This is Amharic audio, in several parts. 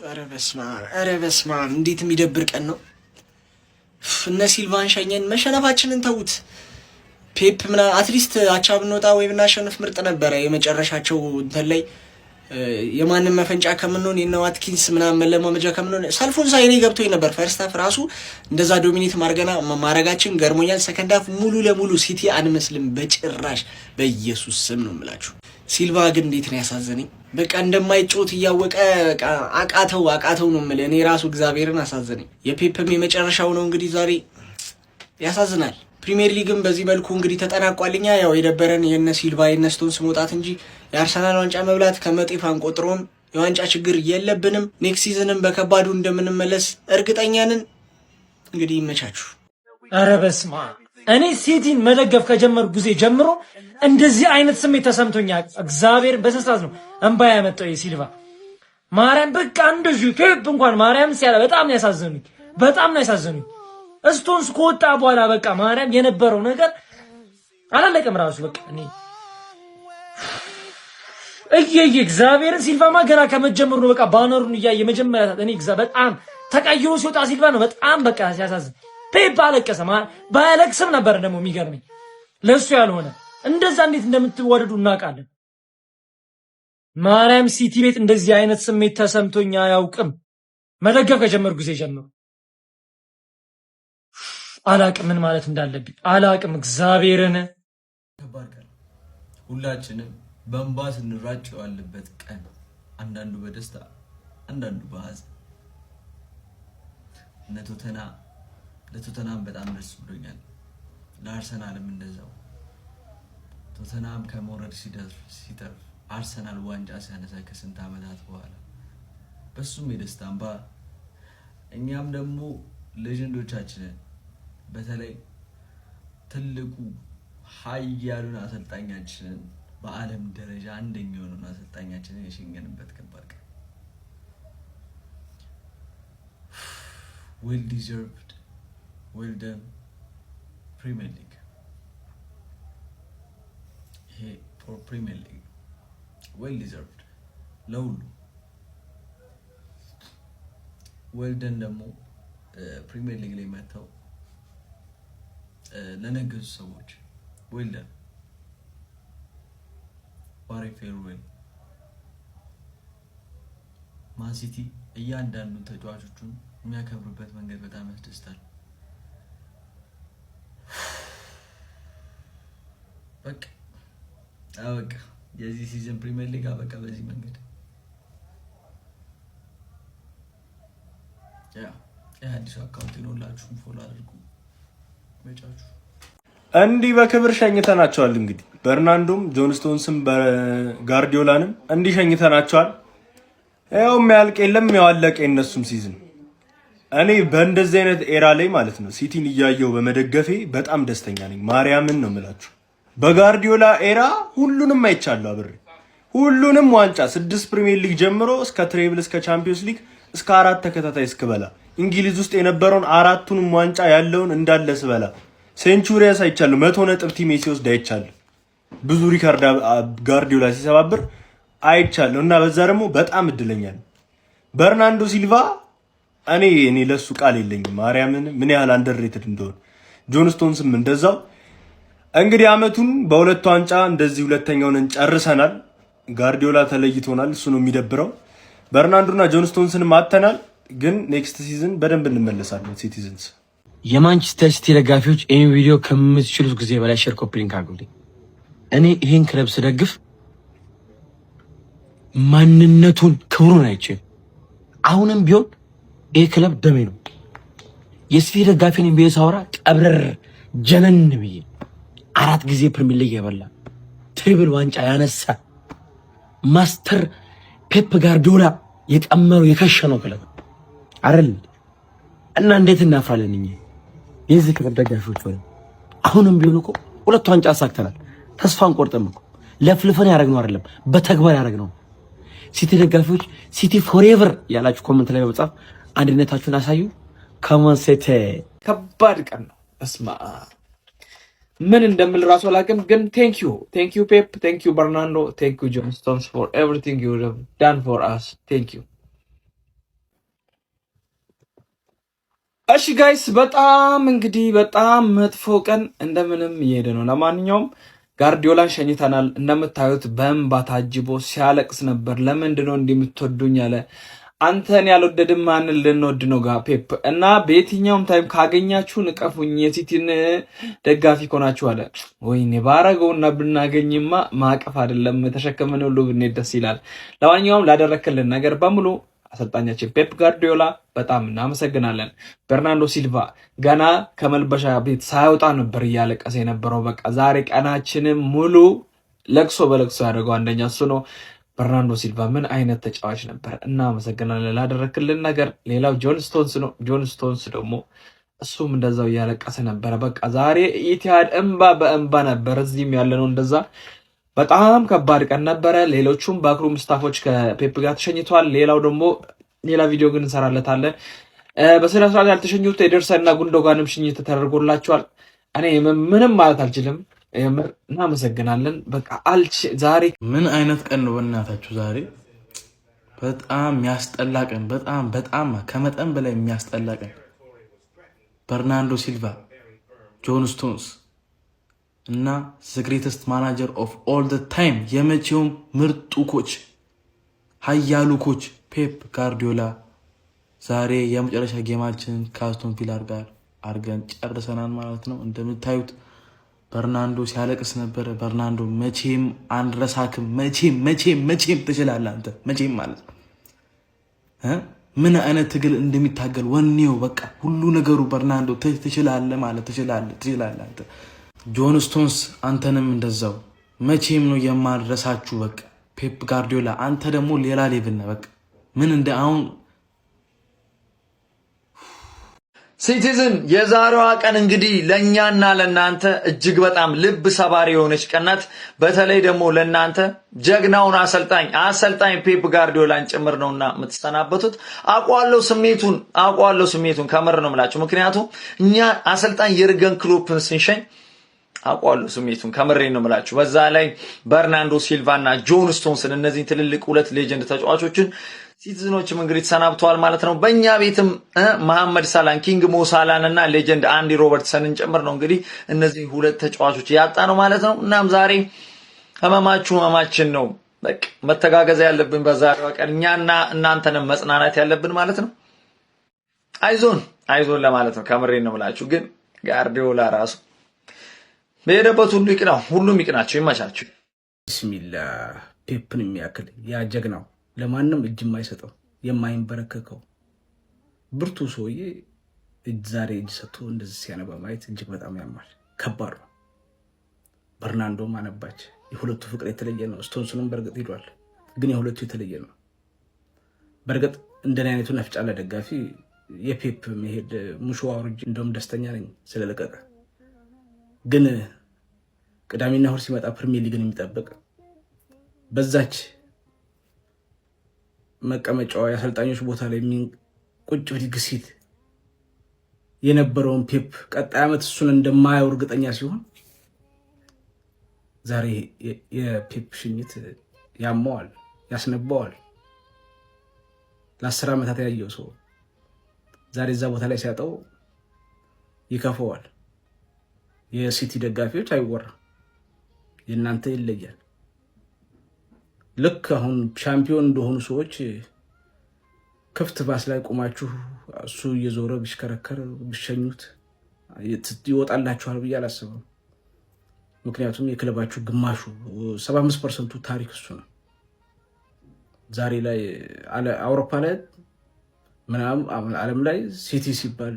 ኧረ በስመ አብ እንዴት የሚደብር ቀን ነው። እነ ሲልቫን ሸኘን፣ መሸነፋችንን ተዉት። ፔፕ ምናምን አትሊስት አቻ ብንወጣ ወይ ብናሸንፍ ምርጥ ነበረ። የመጨረሻቸው እንትን ላይ የማንም መፈንጫ ከምንሆን የነ ዋትኪንስ ምናምን መለማመጃ ከምንሆን ሰልፉን ሳይኔ ገብቶኝ ነበር። ፈርስት ሃፍ ራሱ እንደዛ ዶሚኔት ማድረጋችን ገርሞኛል። ሰከንድ ሃፍ ሙሉ ለሙሉ ሲቲ አንመስልም በጭራሽ። በኢየሱስ ስም ነው የምላችሁ። ሲልቫ ግን እንዴት ነው ያሳዘነኝ። በቃ እንደማይጮት እያወቀ አቃተው ነው የምልህ። እኔ ራሱ እግዚአብሔርን አሳዘነኝ። የፔፕም የመጨረሻው ነው እንግዲህ ዛሬ። ያሳዝናል። ፕሪሚየር ሊግም በዚህ መልኩ እንግዲህ ተጠናቋልኛ። ያው የደበረን የነ ሲልቫ የነ ስቶንስ መውጣት እንጂ የአርሰናል ዋንጫ መብላት ከመጤፍ አንቆጥሮም። የዋንጫ ችግር የለብንም። ኔክስት ሲዝንም በከባዱ እንደምንመለስ እርግጠኛ ነን። እንግዲህ ይመቻችሁ። ኧረ በስመ አብ። እኔ ሲቲን መደገፍ ከጀመሩ ጊዜ ጀምሮ እንደዚህ አይነት ስሜት ተሰምቶኛል። እግዚአብሔር በስንት ነው እንባ ያመጣው የሲልቫ ማርያም። በቃ እንደዚህ ፔፕ እንኳን ማርያም ሲያለ በጣም ነው ያሳዘኑኝ። ስቶንስ ከወጣ በኋላ በቃ ማርያም የነበረው ነገር አላለቀም ራሱ። በቃ እኔ እግዚአብሔርን ሲልቫማ ገና ከመጀመሩ ነው በቃ ባነሩን እያየ መጀመሪያ እኔ በጣም ተቀይሮ ሲወጣ ሲልቫ ነው በጣም በቃ ሲያሳዝን። ፔፕ አለቀሰ። ባያለቅስም ነበር ደግሞ የሚገርመኝ ለሱ ያልሆነ እንደዛ እንዴት እንደምትወደዱ እናውቃለን። ማርያም ሲቲ ቤት እንደዚህ አይነት ስሜት ተሰምቶኛ አያውቅም። መደገፍ ከጀመሩ ጊዜ ጀምሮ አላቅም ምን ማለት እንዳለብኝ አላቅም። እግዚአብሔርን ከባድ ቀን፣ ሁላችንም በእንባ ስንራጭ ያለበት ቀን፣ አንዳንዱ በደስታ አንዳንዱ በሐዘን። ለቶተናም በጣም ደስ ብሎኛል፣ ለአርሰናልም እንደዛው። ቶተናም ከመውረድ ሲተርፍ አርሰናል ዋንጫ ሲያነሳ ከስንት ዓመታት በኋላ በሱም የደስታ እንባ፣ እኛም ደግሞ ሌጀንዶቻችንን በተለይ ትልቁ ኃያሉን አሰልጣኛችንን በዓለም ደረጃ አንደኛ የሆነውን አሰልጣኛችንን የሸኘንበት ከባድ ቀን። ዌል ዲዘርቭድ ዌል ደን ፕሪሚየር ሊግ። ይሄ ፎር ፕሪሚየር ሊግ ዌል ዲዘርቭድ ለሁሉ። ዌል ደን ደግሞ ፕሪሚየር ሊግ ላይ መጥተው ለነገዙ ሰዎች ዌል ደን ዋሬ ፌርዌል። ማን ሲቲ እያንዳንዱ ተጫዋቾቹን የሚያከብርበት መንገድ በጣም ያስደስታል። በቃ የዚህ ሲዝን ፕሪሚየር ሊግ አበቃ በዚህ መንገድ። የአዲሱ አካውንት ነው፣ ፎሎ አድርጉ። መጫቹ እንዲህ በክብር ሸኝተናቸዋል። እንግዲህ በርናንዶም ጆን ስቶንስም ጋርዲዮላንም እንዲህ ሸኝተናቸዋል። ያው የሚያልቅ የለም ያዋለቀ የነሱም ሲዝን። እኔ በእንደዚህ አይነት ኤራ ላይ ማለት ነው ሲቲን እያየው በመደገፌ በጣም ደስተኛ ነኝ። ማርያምን ነው የምላችሁ። በጋርዲዮላ ኤራ ሁሉንም አይቻለሁ አብሬ። ሁሉንም ዋንጫ 6 ፕሪሚየር ሊግ ጀምሮ እስከ ትሬብል እስከ ቻምፒዮንስ ሊግ እስከ 4 ተከታታይ እስክበላ እንግሊዝ ውስጥ የነበረውን 4ቱንም ዋንጫ ያለውን እንዳለ ስበላ ሴንቹሪያስ አይቻለሁ። 100 ነጥብ ቲም ሲወስድ አይቻለሁ። ብዙ ሪካርድ ጋርዲዮላ ሲሰባብር አይቻለሁ እና በዛ ደግሞ በጣም እድለኛ ነኝ። በርናንዶ ሲልቫ እኔ ለሱ ቃል የለኝም። ማርያምን ምን ያህል አንደርሬትድ እንደሆነ። ጆን ስቶንስም እንደዛው። እንግዲህ አመቱን በሁለት ዋንጫ እንደዚህ ሁለተኛውን ጨርሰናል። ጋርዲዮላ ተለይቶናል። እሱ ነው የሚደብረው። በርናንዶና ጆን ስቶንስንም አጥተናል። ግን ኔክስት ሲዝን በደንብ እንመለሳለን። ሲቲዝንስ የማንቸስተር ሲቲ ደጋፊዎች ይህን ቪዲዮ ከምትችሉት ጊዜ በላይ ሼር ኮፒ ሊንክ አድርጉልኝ። እኔ ይህን ክለብ ስደግፍ ማንነቱን ክብሩን አይቼ አሁንም ቢሆን ይህ ክለብ ደሜ ነው። የሲቲ ደጋፊ ነኝ ብዬ ሳወራ ቀብረር ጀነን ብዬ 4 ጊዜ ፕሪሚየር ሊግ የበላ ትሪብል ዋንጫ ያነሳ ማስተር ፔፕ ጋርዲዮላ የቀመረው የከሸነው ክለብ አይደል? እና እንዴት እናፍራለን እኛ የዚህ ክለብ ደጋፊዎች ሆነ። አሁንም ቢሆን እኮ 2 ዋንጫ አሳክተናል። ተስፋን ቆርጠን እኮ ለፍልፈን ያደረግነው አይደለም፣ በተግባር ያደረግነው። ሲቲ ደጋፊዎች ሲቲ ፎሬቨር ያላችሁ ኮሜንት ላይ በመጻፍ አንድነታችሁን አሳዩ። ካሞን ሴት ከባድ ቀን ነው። እስማ ምን እንደምል ራሱ አላውቅም። ግን ቴንክ ዩ ፔፕ፣ ቴንክ ዩ በርናንዶ፣ ቴንክ ዩ ጆን ስቶንስ ፎር ኤቭሪቲንግ ዩ ሃቭ ዳን ፎር አስ። ቴንክ ዩ እሺ ጋይስ በጣም እንግዲህ በጣም መጥፎ ቀን እንደምንም እየሄደ ነው። ለማንኛውም ጋርዲዮላን ሸኝተናል። እንደምታዩት በእንባ ታጅቦ ሲያለቅስ ነበር። ለምንድን ነው እንደምትወዱኝ ያለ አንተን ያልወደድን ማንን ልንወድ ነው? ፔፕ እና በየትኛውም ታይም ካገኛችሁ ንቀፉኝ፣ የሲቲን ደጋፊ ኮናችሁ አለ። ወይኔ ባረገውና ብናገኝማ ማቀፍ አይደለም ተሸከመን ሁሉ ብንሄድ ደስ ይላል። ለማንኛውም ላደረክልን ነገር በሙሉ አሰልጣኛችን ፔፕ ጋርዲዮላ በጣም እናመሰግናለን። በርናንዶ ሲልቫ ገና ከመልበሻ ቤት ሳይወጣ ነበር እያለቀሰ የነበረው። በቃ ዛሬ ቀናችንም ሙሉ ለቅሶ በለቅሶ ያደርገው አንደኛ እሱ ነው። በርናንዶ ሲልቫ ምን አይነት ተጫዋች ነበር! እናመሰግናለን ላደረክልን ነገር። ሌላው ጆን ስቶንስ ነው። ጆን ስቶንስ ደግሞ እሱም እንደዛው እያለቀሰ ነበረ። በቃ ዛሬ ኢቲሃድ እንባ በእንባ ነበር። እዚህም ያለነው እንደዛ በጣም ከባድ ቀን ነበረ። ሌሎቹም ባክሩም ስታፎች ከፔፕ ጋር ተሸኝተዋል። ሌላው ደግሞ ሌላ ቪዲዮ ግን እንሰራለታለን። በስነ ስርዓት ያልተሸኙት ኤደርሰን እና ጉንዶጋንም ሽኝት ተደርጎላቸዋል። እኔ ምንም ማለት አልችልም። እናመሰግናለን። በቃ ዛሬ ምን አይነት ቀን ነው በእናታችሁ! ዛሬ በጣም የሚያስጠላ ቀን፣ በጣም ከመጠን በላይ የሚያስጠላ ቀን። በርናንዶ ሲልቫ፣ ጆን ስቶንስ እና ዘ ግሬተስት ማናጀር ኦፍ ኦል ዘ ታይም የመቼውም ምርጡ ኮች ሀያሉ ኮች ፔፕ ጋርዲዮላ ዛሬ የመጨረሻ ጌማችንን ከአስቶን ቪላ ጋር አርገን ጨርሰናል ማለት ነው። እንደምታዩት በርናንዶ ሲያለቅስ ነበረ። በርናንዶ መቼም አንረሳክም፣ መቼም ትችላለህ አንተ መቼም ማለት ነው። ምን አይነት ትግል እንደሚታገል ወኔው በቃ ሁሉ ነገሩ በርናንዶ ትችላለህ ማለት ትችላለህ አንተ። ጆን ስቶንስ አንተንም እንደዛው መቼም ነው የማድረሳችሁ። በቃ ፔፕ ጋርዲዮላ አንተ ደግሞ ሌላ ሌቭል ነህ። በቃ ምን እንደ አሁን ሲቲዝን የዛሬዋ ቀን እንግዲህ ለኛና ለናንተ እጅግ በጣም ልብ ሰባሪ የሆነች ቀን ናት። በተለይ ደግሞ ለናንተ ጀግናውን አሰልጣኝ ፔፕ ጋርዲዮላን ጭምር ነውና የምትሰናበቱት። አውቀዋለሁ ስሜቱን ከምር ነው የምላችሁ። ምክንያቱም እኛ አሰልጣኝ የርገን ክሎፕን ስንሸኝ አውቀዋለሁ ስሜቱን ከምሬ ነው የምላችሁ። በዛ ላይ በርናንዶ ሲልቫና ጆን ስቶንስን እነዚህ ትልልቅ ሁለት ሌጀንድ ተጫዋቾችን ሲቲዝኖችም እንግዲህ ተሰናብተዋል ማለት ነው። በእኛ ቤትም መሐመድ ሳላን፣ ኪንግ ሞ ሳላን እና ሌጀንድ አንዲ ሮበርትሰንን ጭምር ነው እንግዲህ እነዚህ ሁለት ተጫዋቾች ያጣ ነው ማለት ነው። እናም ዛሬ ህመማችን ነው። በቃ መተጋገዝ ያለብን በዛሬዋ ቀን እኛና እናንተንም መጽናናት ያለብን ማለት ነው። አይዞን ለማለት ነው ከምሬ ነው የምላችሁ። ግን ጋርዲዮላ ራሱ በሄደበት ሁሉ ይቅናው፣ ሁሉም ይቅናቸው፣ ይመቻቸው። ቢስሚላ ፔፕን የሚያክል ያ ጀግናው ለማንም እጅ የማይሰጠው የማይንበረከከው ብርቱ ሰውዬ ዛሬ እጅ ሰጥቶ እንደዚህ ሲያነባ ማየት እጅግ በጣም ያማል። ከባድ ነው። በርናንዶም አነባች። የሁለቱ ፍቅር የተለየ ነው። ስቶንስንም በእርግጥ ሄዷል፣ ግን የሁለቱ የተለየ ነው። በእርግጥ እንደኔ አይነቱ ነፍጫለ ደጋፊ የፔፕ መሄድ ሙሾ አውርጅ እንደውም ደስተኛ ነኝ ስለለቀቀ። ግን ቅዳሜና እሑድ ሲመጣ ፕሪሚየር ሊግን የሚጠብቅ በዛች መቀመጫዋ የአሰልጣኞች ቦታ ላይ ቁጭ ብድግ ሲል የነበረውን ፔፕ ቀጣይ ዓመት እሱን እንደማያው እርግጠኛ ሲሆን ዛሬ የፔፕ ሽኝት ያመዋል፣ ያስነባዋል። ለ10 ዓመታት ያየው ሰው ዛሬ እዛ ቦታ ላይ ሲያጣው ይከፈዋል። የሲቲ ደጋፊዎች አይወራም፣ የእናንተ ይለያል። ልክ አሁን ሻምፒዮን እንደሆኑ ሰዎች ክፍት ባስ ላይ ቆማችሁ እሱ እየዞረ ቢሽከረከር ቢሸኙት ይወጣላችኋል ብዬ አላስብም። ምክንያቱም የክለባችሁ ግማሹ 75% ታሪክ እሱ ነው። ዛሬ ላይ አውሮፓ ላይ ምናምን ዓለም ላይ ሲቲ ሲባል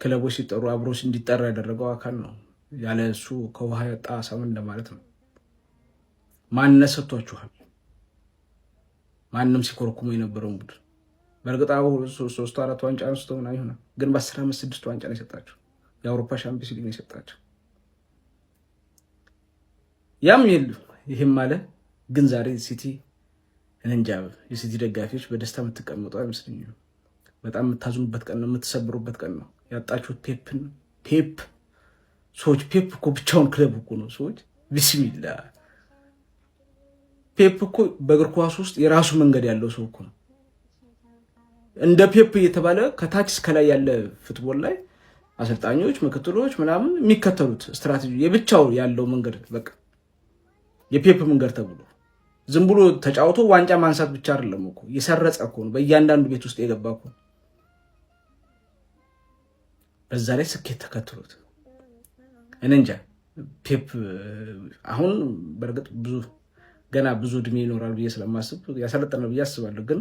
ክለቦች ሲጠሩ አብሮ እንዲጠራ ያደረገው አካል ነው። ያለ እሱ ከውሃ የወጣ ሰምን እንደማለት ነው። ማንነት ሰጥቷችኋል። ማንም ሲኮርኩሙ የነበረውን ቡድን በእርግጥ 3-4 ዋንጫ አንስቶ ምናምን ይሆናል፣ ግን በ10 ዓመት 6 ዋንጫ ነው የሰጣቸው። የአውሮፓ ሻምፒዮንስ ሊግ ነው የሰጣቸው። ያም ይህም ማለት ግን ዛሬ ሲቲ እንጃ፣ የሲቲ ደጋፊዎች በደስታ የምትቀመጡ አይመስለኝም። በጣም የምታዝኑበት ቀን ነው፣ የምትሰብሩበት ቀን ነው። ያጣችሁት ፔፕ ሰዎች ፔፕ እኮ ብቻውን ክለብ እኮ ነው ሰዎች። ቢስሚላ ፔፕ እኮ በእግር ኳስ ውስጥ የራሱ መንገድ ያለው ሰው እኮ ነው። እንደ ፔፕ እየተባለ ከታች እስከ ላይ ያለ ፉትቦል ላይ አሰልጣኞች ምክትሎች ምናምን የሚከተሉት ስትራቴጂ የብቻው ያለው መንገድ በቃ የፔፕ መንገድ ተብሎ ዝም ብሎ ተጫውቶ ዋንጫ ማንሳት ብቻ አይደለም እኮ የሰረጸ እኮ ነው በእያንዳንዱ ቤት ውስጥ የገባ እኮ በዛ ላይ ስኬት ተከትሎት እንንጃ ፔፕ አሁን በርግጥ ገና ብዙ እድሜ ይኖራል ብዬ ስለማስብ ያሰለጠነው ብዬ አስባለሁ ግን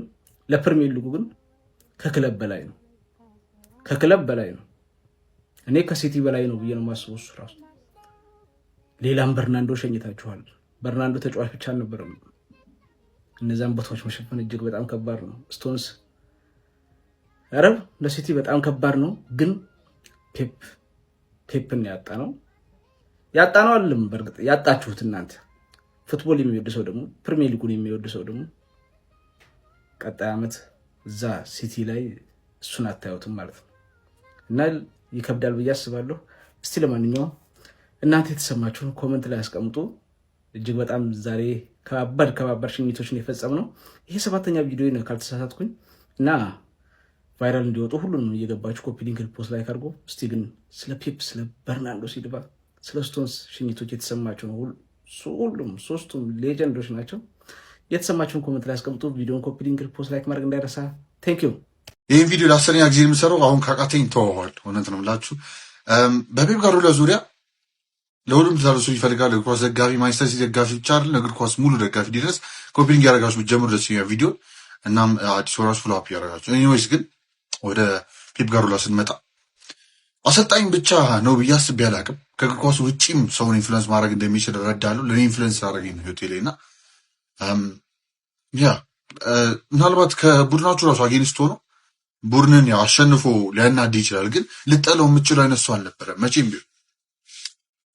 ለፕሪሚየር ሊጉ ግን ከክለብ በላይ ነው እኔ ከሲቲ በላይ ነው ብዬ ነው የማስበው እሱ ራሱ ሌላም በርናንዶ ሸኝታችኋል በርናንዶ ተጫዋች ብቻ አልነበረም እነዛን ቦታዎች መሸፈን እጅግ በጣም ከባድ ነው ስቶንስ አረብ ለሲቲ በጣም ከባድ ነው ግን ፔፕን ያጣነው አለም በርግጥ ያጣችሁት እናንተ ፉትቦል የሚወድ ሰው ደግሞ ፕሪሚየር ሊጉን የሚወድ ሰው ደግሞ ቀጣይ አመት እዛ ሲቲ ላይ እሱን አታዩትም ማለት ነው እና ይከብዳል ብዬ አስባለሁ እስቲ ለማንኛውም እናንተ የተሰማችሁን ኮሜንት ላይ አስቀምጡ እጅግ በጣም ዛሬ ከባባድ ሽኝቶችን የፈጸምነው ይሄ 7ኛ ቪዲዮ ነው ካልተሳሳትኩኝ እና ቫይራል እንዲወጡ ሁሉንም እየገባችሁ ኮፒ ሊንክ ፖስት ላይ አድርጉ እስቲ ግን ስለ ፔፕ ስለ በርናንዶ ሲልቫ ስለ ስቶንስ ሽኝቶች የተሰማችሁ ነው ሁሉም ሶስቱም ሌጀንዶች ናቸው የተሰማችሁን ኮሜንት ላይ አስቀምጡ ቪዲዮን ኮፒ ሊንክ ፖስት ላይ ማድረግ እንዳይረሳ ቴንክ ዩ ይህን ቪዲዮ ለ10ኛ ጊዜ የምሰራው አሁን ካቃተኝ ተወዋል እውነት ነው የምላችሁ በፔፕ ጋርዲዮላ ዙሪያ ለሁሉም ተዛርሱ ይፈልጋል እግር ኳስ ደጋፊ ማንቸስተር ሲቲ ደጋፊ ብቻ አይደለም እግር ኳስ ሙሉ ደጋፊ ድረስ ኮፒ ሊንክ ያደርጋችሁ ብትጀምሩ ደስ ይላል ቪዲዮ እናም አዲስ ወራሽ ፎሎ አፕ ያደርጋችሁ ኤኒዌይስ ግን ወደ ፔፕ ጋርዲዮላ ስንመጣ አሰልጣኝ ብቻ ነው ብዬ አስቤ አላቅም ከእግር ኳስ ውጪም ሰውን ኢንፍሉዌንስ ማድረግ እንደሚችል እረዳለሁ ለኔ ኢንፍሉዌንስ ያደረገኝ ነው ሆቴሌና ምናልባት ከቡድናችሁ ራሱ አጌንስት ሆኖ ቡድንን ያው አሸንፎ ሊያናድ ይችላል ግን ልጠለው የምችለው አይነት ሰው አልነበረም መቼም ቢሆን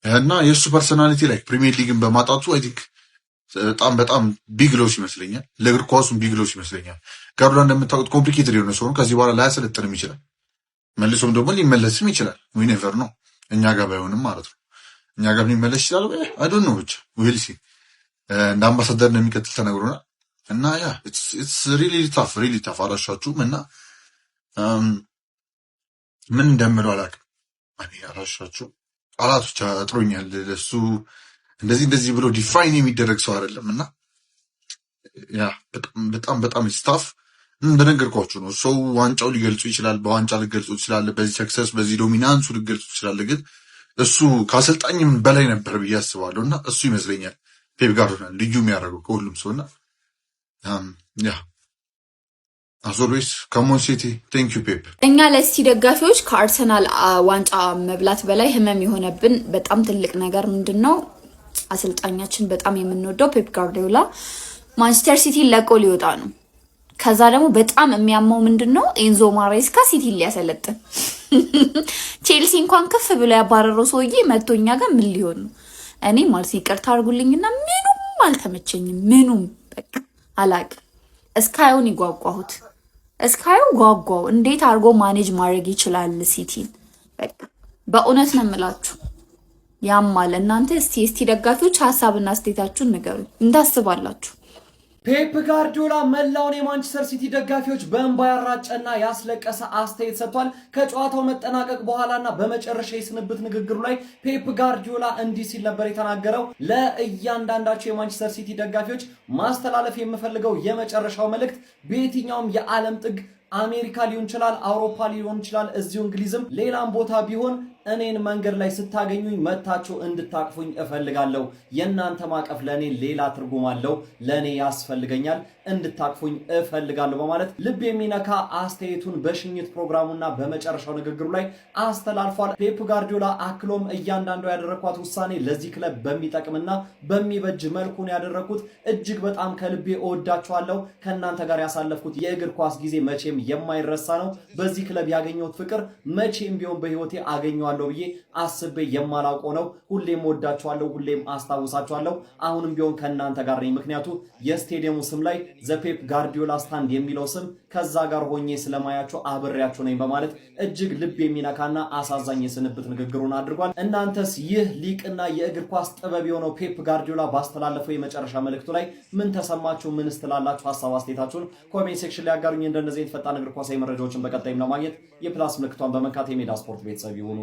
እና የእሱ ፐርሶናሊቲ ላይ ፕሪሚየር ሊግን በማጣቱ አይ ቲንክ በጣም ቢግ ሎስ ይመስለኛል ለእግር ኳሱም ቢግ ሎስ ይመስለኛል ጋርዲዮላ እንደምታውቁት ኮምፕሊኬትድ የሆነ ሰው ነው ከዚህ በኋላ ላያሰለጥንም ይችላል መልሶም ደግሞ ሊመለስም ይችላል ዊ ኔቨር ነው እኛ ጋር ባይሆንም ማለት ነው እኛ ጋር ሊመለስ ይችላል አይ ዶንት ኖ ብቻ ዊል ሲ እንደ አምባሳደር ነው የሚቀጥል ተነግሮናል እና ያ ኢትስ ሪሊ ታፍ አላሻችሁም እና ምን እንደምለው አላውቅም እኔ አላሻችሁ ቃላቶች አጥሮኛል ለሱ እንደዚህ ብሎ ዲፋይን የሚደረግ ሰው አይደለም እና ያ በጣም ስታፍ እንደነገርኳችሁ ነው ሰው ዋንጫው ሊገልጹ ይችላል በዋንጫ ሊገልጹ ይችላል በዚህ ሰክሰስ በዚህ ዶሚናንሱ ሊገልጹ ይችላል ግን እሱ ከአሰልጣኝም በላይ ነበር ብዬ አስባለሁ እና እሱ ይመስለኛል ፔፕ ጋርዲዮላ ልዩ የሚያደርገው ከሁሉም ሰውና ያ አዞርዌስ ከሞን ሲቲ ቴንክ ዩ ፔፕ እኛ ለሲቲ ደጋፊዎች ከአርሰናል ዋንጫ መብላት በላይ ህመም የሆነብን በጣም ትልቅ ነገር ምንድነው አሰልጣኛችን በጣም የምንወደው ፔፕ ጋርዲዮላ ማንቸስተር ሲቲ ለቆ ሊወጣ ነው ከዛ ደግሞ በጣም የሚያመው ምንድነው ኤንዞ ማሬስካ ሲቲ ሊያሰለጥን ቼልሲ እንኳን ከፍ ብሎ ያባረረው ሰውዬ መጥቶኛ ጋር ምን ሊሆን ነው እኔ ማለት ይቅርታ አድርጉልኝና ምኑም አልተመቸኝም ምኑም በቃ አላቅ እስካዩን ይጓጓሁት እስካዩ ጓጓው እንዴት አድርጎ ማኔጅ ማድረግ ይችላል ሲቲን በቃ በእውነት ነው የምላችሁ ያማል እናንተ እስቲ ደጋፊዎች ሐሳብና አስተያየታችሁን ንገሩኝ እንዳስባላችሁ ፔፕ ጋርዲዮላ መላውን የማንቸስተር ሲቲ ደጋፊዎች በእንባ ያራጨና ያስለቀሰ አስተያየት ሰጥቷል። ከጨዋታው መጠናቀቅ በኋላና በመጨረሻ የስንብት ንግግሩ ላይ ፔፕ ጋርዲዮላ እንዲህ ሲል ነበር የተናገረው። ለእያንዳንዳቸው የማንቸስተር ሲቲ ደጋፊዎች ማስተላለፍ የምፈልገው የመጨረሻው መልእክት በየትኛውም የዓለም ጥግ አሜሪካ ሊሆን ይችላል፣ አውሮፓ ሊሆን ይችላል፣ እዚሁ እንግሊዝም ሌላም ቦታ ቢሆን እኔን መንገድ ላይ ስታገኙኝ መታችሁ እንድታቅፉኝ እፈልጋለሁ። የእናንተ ማቀፍ ለኔ ሌላ ትርጉም አለው፣ ለኔ ያስፈልገኛል፣ እንድታቅፉኝ እፈልጋለሁ በማለት ልብ የሚነካ አስተያየቱን በሽኝት ፕሮግራሙና በመጨረሻው ንግግሩ ላይ አስተላልፏል። ፔፕ ጋርዲዮላ አክሎም እያንዳንዱ ያደረኳት ውሳኔ ለዚህ ክለብ በሚጠቅምና በሚበጅ መልኩ ነው ያደረኩት። እጅግ በጣም ከልቤ እወዳችኋለሁ። ከእናንተ ጋር ያሳለፍኩት የእግር ኳስ ጊዜ መቼም የማይረሳ ነው። በዚህ ክለብ ያገኘሁት ፍቅር መቼም ቢሆን በህይወቴ አገኘዋለሁ አደርጋለሁ ብዬ አስቤ የማላውቀው ነው። ሁሌም ወዳችኋለሁ፣ ሁሌም አስታውሳችኋለሁ። አሁንም ቢሆን ከእናንተ ጋር ነኝ። ምክንያቱ የስቴዲየሙ ስም ላይ ዘፔፕ ጋርዲዮላ ስታንድ የሚለው ስም ከዛ ጋር ሆኜ ስለማያቸው አብሬያቸው ነኝ በማለት እጅግ ልብ የሚነካና አሳዛኝ የስንብት ንግግሩን አድርጓል። እናንተስ ይህ ሊቅና የእግር ኳስ ጥበብ የሆነው ፔፕ ጋርዲዮላ ባስተላለፈው የመጨረሻ መልእክቱ ላይ ምን ተሰማችሁ? ምን ስትላላችሁ? ሀሳብ አስተያየታችሁን ኮሜንት ሴክሽን ላይ ያጋሩኝ። እንደነዚህ ፈጣን እግር ኳሳዊ መረጃዎችን በቀጣይም ለማግኘት የፕላስ ምልክቷን በመንካት የሜዳ ስፖርት ቤተሰብ ይሁኑ።